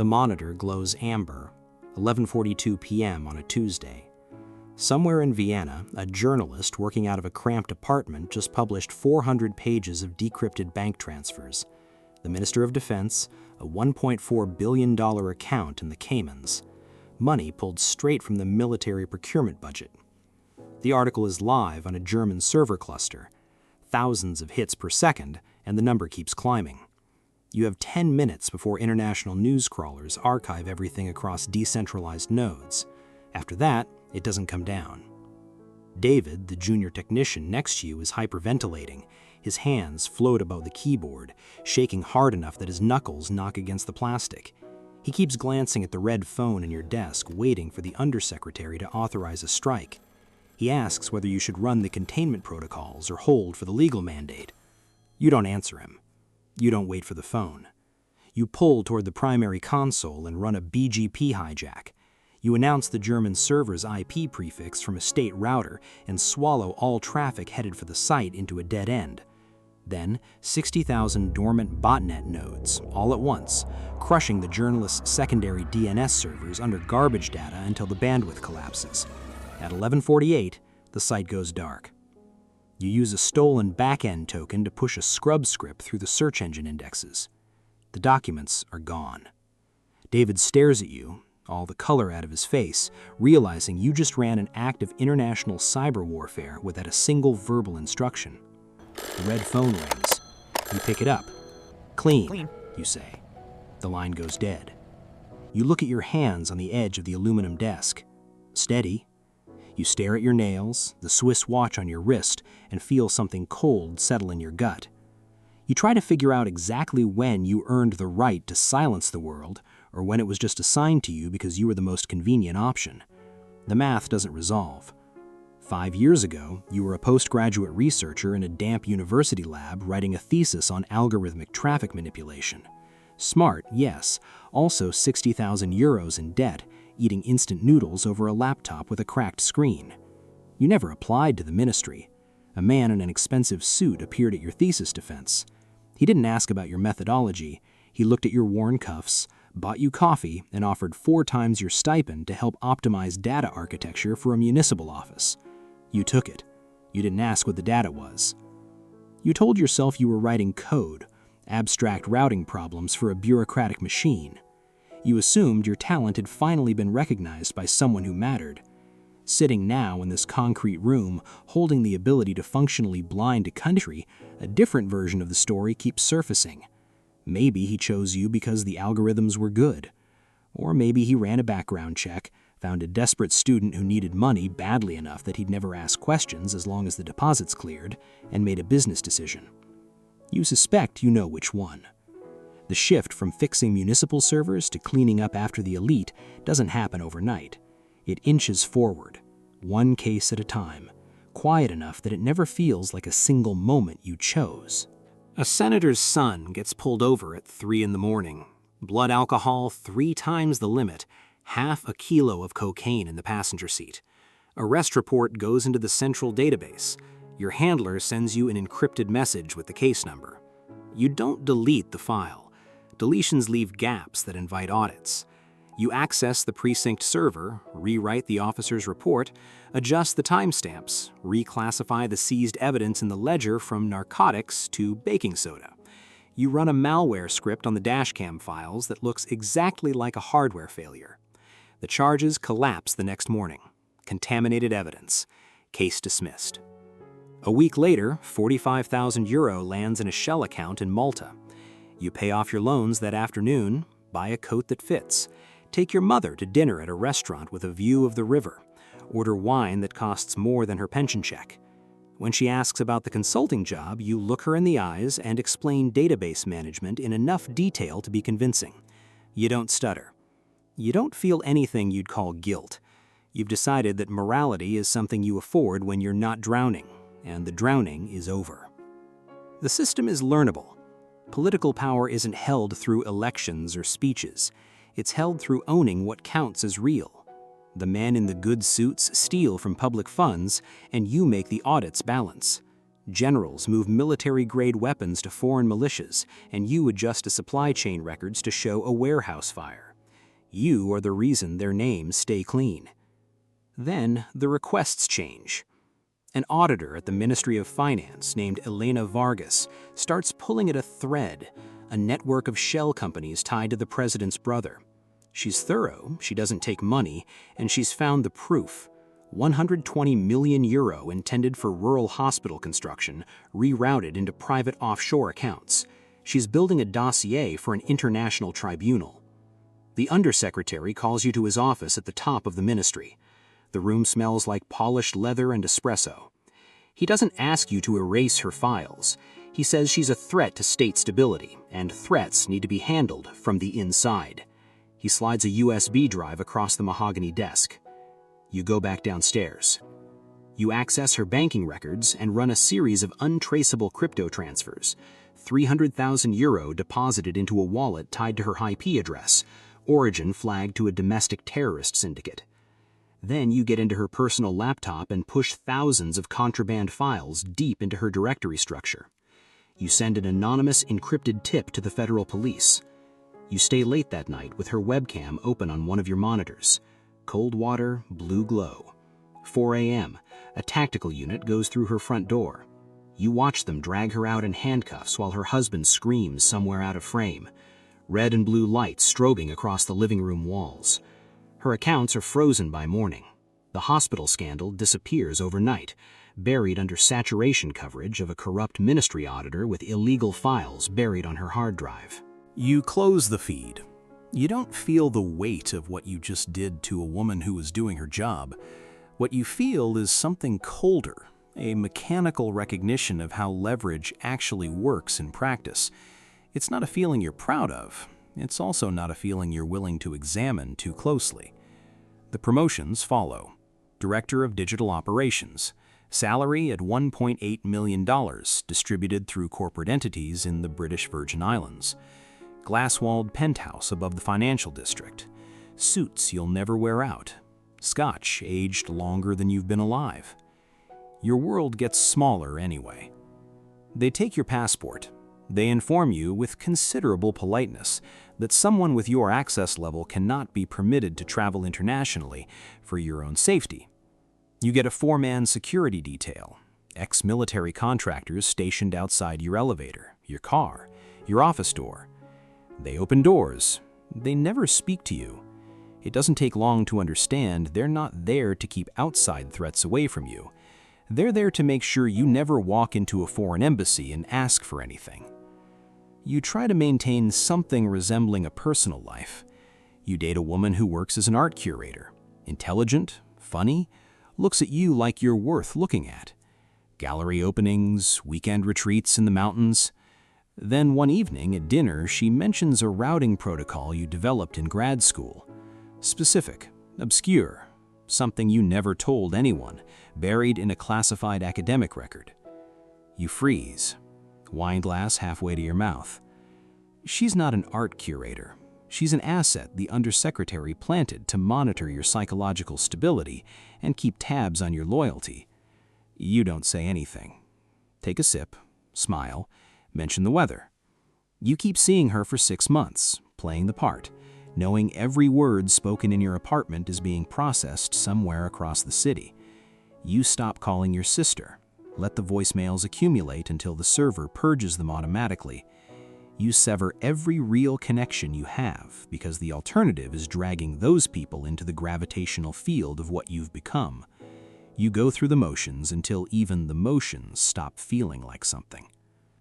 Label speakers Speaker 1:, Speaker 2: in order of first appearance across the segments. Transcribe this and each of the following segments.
Speaker 1: The monitor glows amber, 11:42 p.m. on a Tuesday. Somewhere in Vienna, a journalist working out of a cramped apartment just published 400 pages of decrypted bank transfers. The Minister of Defense, a $1.4 billion account in the Caymans. Money pulled straight from the military procurement budget. The article is live on a German server cluster. Thousands of hits per second, and the number keeps climbing. You have 10 minutes before international news crawlers archive everything across decentralized nodes. After that, it doesn't come down. David, the junior technician next to you, is hyperventilating. His hands float above the keyboard, shaking hard enough that his knuckles knock against the plastic. He keeps glancing at the red phone in your desk, waiting for the undersecretary to authorize a strike. He asks whether you should run the containment protocols or hold for the legal mandate. You don't answer him. You don't wait for the phone. You pull toward the primary console and run a BGP hijack. You announce the German server's IP prefix from a state router and swallow all traffic headed for the site into a dead end. Then, 60,000 dormant botnet nodes, all at once, crushing the journalist's secondary DNS servers under garbage data until the bandwidth collapses. At 11:48, the site goes dark. You use a stolen backend token to push a scrub script through the search engine indexes. The documents are gone. David stares at you, all the color out of his face, realizing you just ran an act of international cyber warfare without a single verbal instruction. The red phone rings. You pick it up. Clean, you say. The line goes dead. You look at your hands on the edge of the aluminum desk. Steady. You stare at your nails, the Swiss watch on your wrist, and feel something cold settle in your gut. You try to figure out exactly when you earned the right to silence the world, or when it was just assigned to you because you were the most convenient option. The math doesn't resolve. 5 years ago, you were a postgraduate researcher in a damp university lab writing a thesis on algorithmic traffic manipulation. Smart, yes, also 60,000 euros in debt, eating instant noodles over a laptop with a cracked screen. You never applied to the ministry. A man in an expensive suit appeared at your thesis defense. He didn't ask about your methodology. He looked at your worn cuffs, bought you coffee, and offered 4 times your stipend to help optimize data architecture for a municipal office. You took it. You didn't ask what the data was. You told yourself you were writing code, abstract routing problems for a bureaucratic machine. You assumed your talent had finally been recognized by someone who mattered. Sitting now in this concrete room, holding the ability to functionally blind a country, a different version of the story keeps surfacing. Maybe he chose you because the algorithms were good. Or maybe he ran a background check, found a desperate student who needed money badly enough that he'd never ask questions as long as the deposits cleared, and made a business decision. You suspect you know which one. The shift from fixing municipal servers to cleaning up after the elite doesn't happen overnight. It inches forward, one case at a time, quiet enough that it never feels like a single moment you chose. A senator's son gets pulled over at 3 in the morning. Blood alcohol 3 times the limit, half a kilo of cocaine in the passenger seat. Arrest report goes into the central database. Your handler sends you an encrypted message with the case number. You don't delete the file. Deletions leave gaps that invite audits. You access the precinct server, rewrite the officer's report, adjust the timestamps, reclassify the seized evidence in the ledger from narcotics to baking soda. You run a malware script on the dashcam files that looks exactly like a hardware failure. The charges collapse the next morning. Contaminated evidence. Case dismissed. A week later, 45,000 euro lands in a shell account in Malta. You pay off your loans that afternoon, buy a coat that fits, take your mother to dinner at a restaurant with a view of the river, order wine that costs more than her pension check. When she asks about the consulting job, you look her in the eyes and explain database management in enough detail to be convincing. You don't stutter. You don't feel anything you'd call guilt. You've decided that morality is something you afford when you're not drowning, and the drowning is over. The system is learnable. Political power isn't held through elections or speeches. It's held through owning what counts as real. The men in the good suits steal from public funds, and you make the audits balance. Generals move military-grade weapons to foreign militias, and you adjust a supply chain records to show a warehouse fire. You are the reason their names stay clean. Then the requests change. An auditor at the Ministry of Finance named Elena Vargas starts pulling at a thread, a network of shell companies tied to the president's brother. She's thorough, she doesn't take money, and she's found the proof. 120 million euro intended for rural hospital construction, rerouted into private offshore accounts. She's building a dossier for an international tribunal. The undersecretary calls you to his office at the top of the ministry. The room smells like polished leather and espresso. He doesn't ask you to erase her files. He says she's a threat to state stability, and threats need to be handled from the inside. He slides a USB drive across the mahogany desk. You go back downstairs. You access her banking records and run a series of untraceable crypto transfers. 300,000 euro deposited into a wallet tied to her IP address, origin flagged to a domestic terrorist syndicate. Then you get into her personal laptop and push thousands of contraband files deep into her directory structure. You send an anonymous encrypted tip to the federal police. You stay late that night with her webcam open on one of your monitors. Cold water, blue glow. 4 a.m., a tactical unit goes through her front door. You watch them drag her out in handcuffs while her husband screams somewhere out of frame. Red and blue lights strobing across the living room walls. Her accounts are frozen by morning. The hospital scandal disappears overnight, buried under saturation coverage of a corrupt ministry auditor with illegal files buried on her hard drive. You close the feed. You don't feel the weight of what you just did to a woman who was doing her job. What you feel is something colder, a mechanical recognition of how leverage actually works in practice. It's not a feeling you're proud of. It's also not a feeling you're willing to examine too closely. The promotions follow. Director of Digital Operations. Salary at $1.8 million, distributed through corporate entities in the British Virgin Islands. Glass-walled penthouse above the financial district. Suits you'll never wear out. Scotch aged longer than you've been alive. Your world gets smaller anyway. They take your passport. They inform you with considerable politeness that someone with your access level cannot be permitted to travel internationally for your own safety. You get a 4-man security detail, ex-military contractors stationed outside your elevator, your car, your office door. They open doors. They never speak to you. It doesn't take long to understand they're not there to keep outside threats away from you. They're there to make sure you never walk into a foreign embassy and ask for anything. You try to maintain something resembling a personal life. You date a woman who works as an art curator. Intelligent, funny, looks at you like you're worth looking at. Gallery openings, weekend retreats in the mountains. Then one evening at dinner, she mentions a routing protocol you developed in grad school. Specific, obscure, something you never told anyone, buried in a classified academic record. You freeze, wine glass halfway to your mouth. She's not an art curator. She's an asset the undersecretary planted to monitor your psychological stability and keep tabs on your loyalty. You don't say anything. Take a sip, smile, mention the weather. You keep seeing her for 6 months, playing the part, knowing every word spoken in your apartment is being processed somewhere across the city. You stop calling your sister, let the voicemails accumulate until the server purges them automatically. You sever every real connection you have because the alternative is dragging those people into the gravitational field of what you've become. You go through the motions until even the motions stop feeling like something.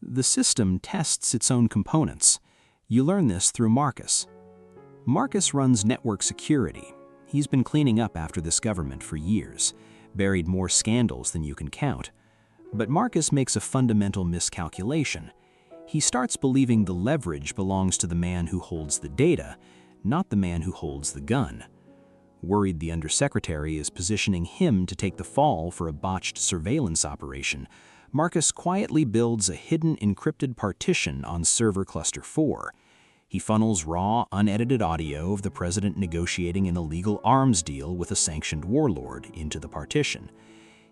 Speaker 1: The system tests its own components. You learn this through Marcus. Marcus runs network security. He's been cleaning up after this government for years, buried more scandals than you can count. But Marcus makes a fundamental miscalculation. He starts believing the leverage belongs to the man who holds the data, not the man who holds the gun. Worried the undersecretary is positioning him to take the fall for a botched surveillance operation, Marcus quietly builds a hidden encrypted partition on server cluster 4. He funnels raw, unedited audio of the president negotiating an illegal arms deal with a sanctioned warlord into the partition.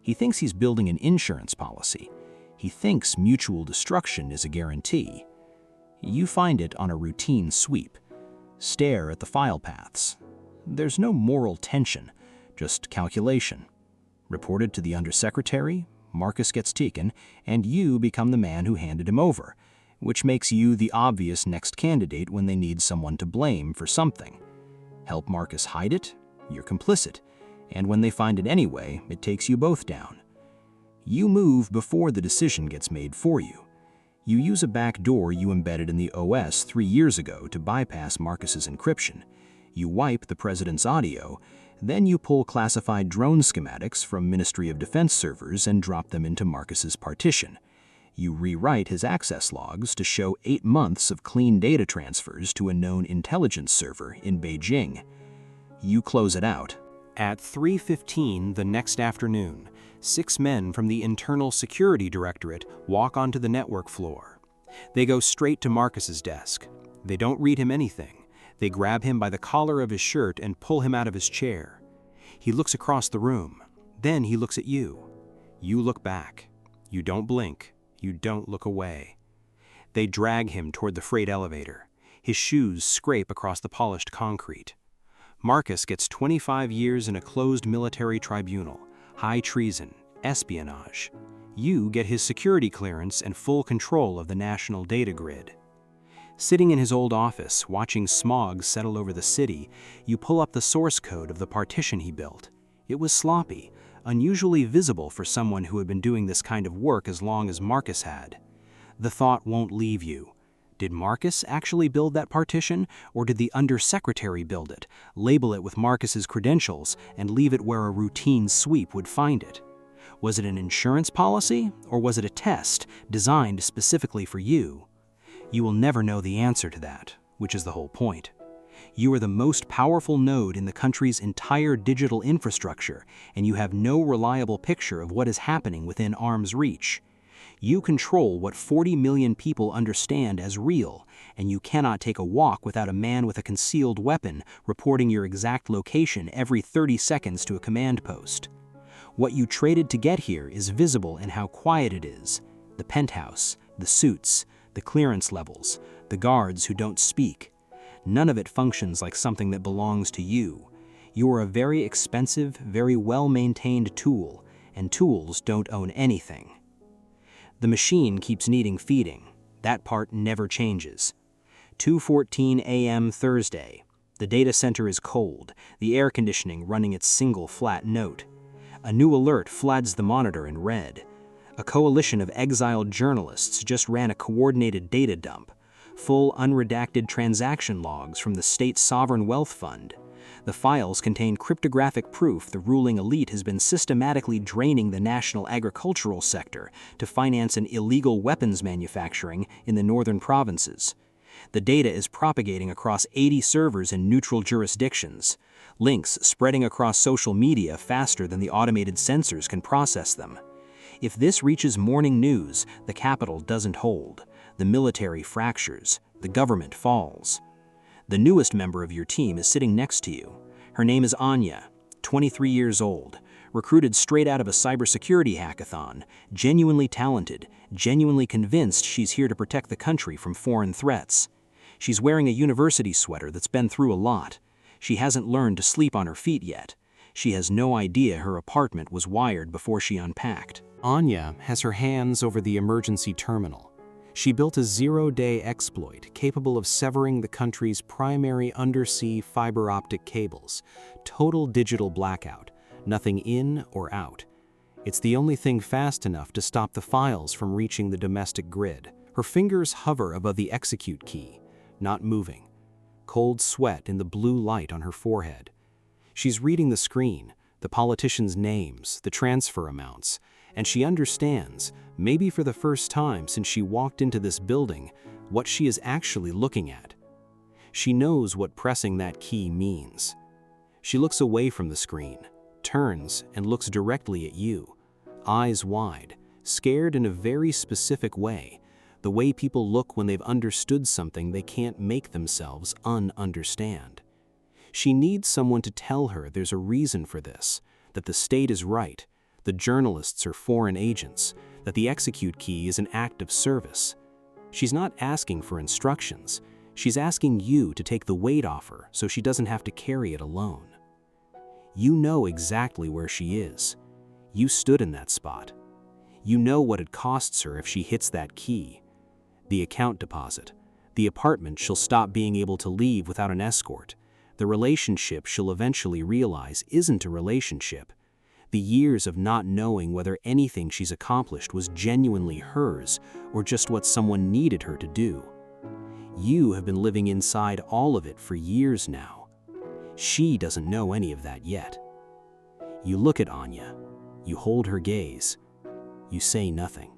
Speaker 1: He thinks he's building an insurance policy. He thinks mutual destruction is a guarantee. You find it on a routine sweep. Stare at the file paths. There's no moral tension, just calculation. Reported to the undersecretary, Marcus gets taken, and you become the man who handed him over, which makes you the obvious next candidate when they need someone to blame for something. Help Marcus hide it, you're complicit, and when they find it anyway, it takes you both down. You move before the decision gets made for you. You use a back door you embedded in the OS 3 years ago to bypass Marcus's encryption. You wipe the president's audio, then you pull classified drone schematics from Ministry of Defense servers and drop them into Marcus's partition. You rewrite his access logs to show 8 months of clean data transfers to a known intelligence server in Beijing. You close it out. At 3:15 the next afternoon, 6 men from the Internal Security Directorate walk onto the network floor. They go straight to Marcus's desk. They don't read him anything. They grab him by the collar of his shirt and pull him out of his chair. He looks across the room. Then he looks at you. You look back. You don't blink. You don't look away. They drag him toward the freight elevator. His shoes scrape across the polished concrete. Marcus gets 25 years in a closed military tribunal, high treason, espionage. You get his security clearance and full control of the national data grid. Sitting in his old office, watching smog settle over the city, you pull up the source code of the partition he built. It was sloppy, unusually visible for someone who had been doing this kind of work as long as Marcus had. The thought won't leave you. Did Marcus actually build that partition, or did the undersecretary build it, label it with Marcus's credentials, and leave it where a routine sweep would find it? Was it an insurance policy, or was it a test designed specifically for you? You will never know the answer to that, which is the whole point. You are the most powerful node in the country's entire digital infrastructure, and you have no reliable picture of what is happening within arm's reach. You control what 40 million people understand as real, and you cannot take a walk without a man with a concealed weapon reporting your exact location every 30 seconds to a command post. What you traded to get here is visible in how quiet it is. The penthouse, the suits, the clearance levels, the guards who don't speak. None of it functions like something that belongs to you. You are a very expensive, very well-maintained tool, and tools don't own anything. The machine keeps needing feeding. That part never changes. 2:14 a.m. Thursday. The data center is cold, the air conditioning running its single flat note. A new alert floods the monitor in red. A coalition of exiled journalists just ran a coordinated data dump. Full unredacted transaction logs from the state sovereign wealth fund. The files contain cryptographic proof the ruling elite has been systematically draining the national agricultural sector to finance an illegal weapons manufacturing in the northern provinces. The data is propagating across 80 servers in neutral jurisdictions. Links spreading across social media faster than the automated sensors can process them. If this reaches morning news, the capital doesn't hold. The military fractures. The government falls. The newest member of your team is sitting next to you. Her name is Anya, 23 years old, recruited straight out of a cybersecurity hackathon, genuinely talented, genuinely convinced she's here to protect the country from foreign threats. She's wearing a university sweater that's been through a lot. She hasn't learned to sleep on her feet yet. She has no idea her apartment was wired before she unpacked. Anya has her hands over the emergency terminal. She built a zero-day exploit capable of severing the country's primary undersea fiber optic cables. Total digital blackout, nothing in or out. It's the only thing fast enough to stop the files from reaching the domestic grid. Her fingers hover above the execute key, not moving. Cold sweat in the blue light on her forehead. She's reading the screen, the politicians' names, the transfer amounts, and she understands, maybe for the first time since she walked into this building, what she is actually looking at. She knows what pressing that key means. She looks away from the screen, turns and looks directly at you, eyes wide, scared in a very specific way, the way people look when they've understood something they can't make themselves understand. She needs someone to tell her there's a reason for this, that the state is right, the journalists are foreign agents, that the execute key is an act of service. She's not asking for instructions. She's asking you to take the weight off her so she doesn't have to carry it alone. You know exactly where she is. You stood in that spot. You know what it costs her if she hits that key. The account deposit. The apartment she'll stop being able to leave without an escort. The relationship she'll eventually realize isn't a relationship. The years of not knowing whether anything she's accomplished was genuinely hers or just what someone needed her to do. You have been living inside all of it for years now. She doesn't know any of that yet. You look at Anya. You hold her gaze. You say nothing.